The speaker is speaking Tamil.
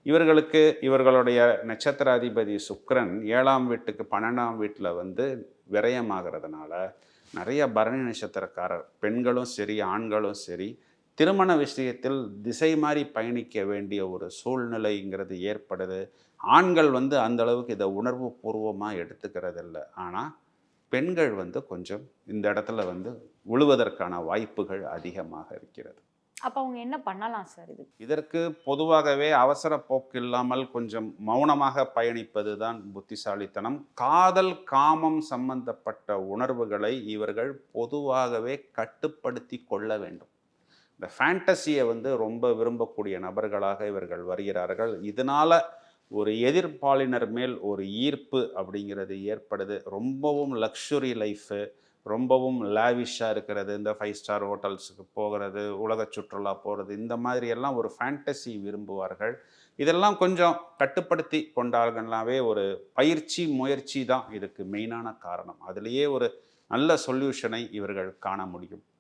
இவர்களுக்கு இவர்களுடைய நட்சத்திராதிபதி சுக்கிரன் 7ஆம் வீட்டுக்கு 12ஆம் வீட்டில் வந்து விரயமாகிறதுனால நிறைய பரணி நட்சத்திரக்காரர் பெண்களும் சரி ஆண்களும் சரி திருமண விஷயத்தில் திசை மாறி பயணிக்க வேண்டிய ஒரு சூழ்நிலைங்கிறது ஏற்படுது. ஆண்கள் வந்து அந்த அளவுக்கு இதை உணர்வு பூர்வமாக எடுத்துக்கிறது இல்லை. ஆனால் பெண்கள் வந்து கொஞ்சம் இந்த இடத்துல வந்து விழுவதற்கான வாய்ப்புகள் அதிகமாக இருக்கிறது. அப்ப அவங்க என்ன பண்ணலாம் சார் இதுக்கு? இதற்கு பொதுவாகவே அவசர போக்கு இல்லாமல் கொஞ்சம் மௌனமாக பயணிப்பது தான் புத்திசாலித்தனம். காதல், காமம் சம்பந்தப்பட்ட உணர்வுகளை இவர்கள் பொதுவாகவே கட்டுப்படுத்தி கொள்ள வேண்டும். இந்த ஃபேண்டஸியை வந்து ரொம்ப விரும்பக்கூடிய நபர்களாக இவர்கள் வருகிறார்கள். இதனால ஒரு எதிர்ப்பாளினர் மேல் ஒரு ஈர்ப்பு அப்படிங்கிறது ஏற்படுது. ரொம்பவும் லக்ஸுரி லைஃபு, ரொம்பவும் லேவிஷாக இருக்கிறது, இந்த 5 ஸ்டார் ஹோட்டல்ஸுக்கு போகிறது, உலக சுற்றுலா போகிறது, இந்த மாதிரி எல்லாம் ஒரு ஃபேண்டஸி விரும்புவார்கள். இதெல்லாம் கொஞ்சம் கட்டுப்படுத்தி கொண்டார்கள்னாவே ஒரு பயிற்சி, முயற்சி தான் இதுக்கு மெயினான காரணம். அதிலேயே ஒரு நல்ல சொல்யூஷனை இவர்கள் காண முடியும்.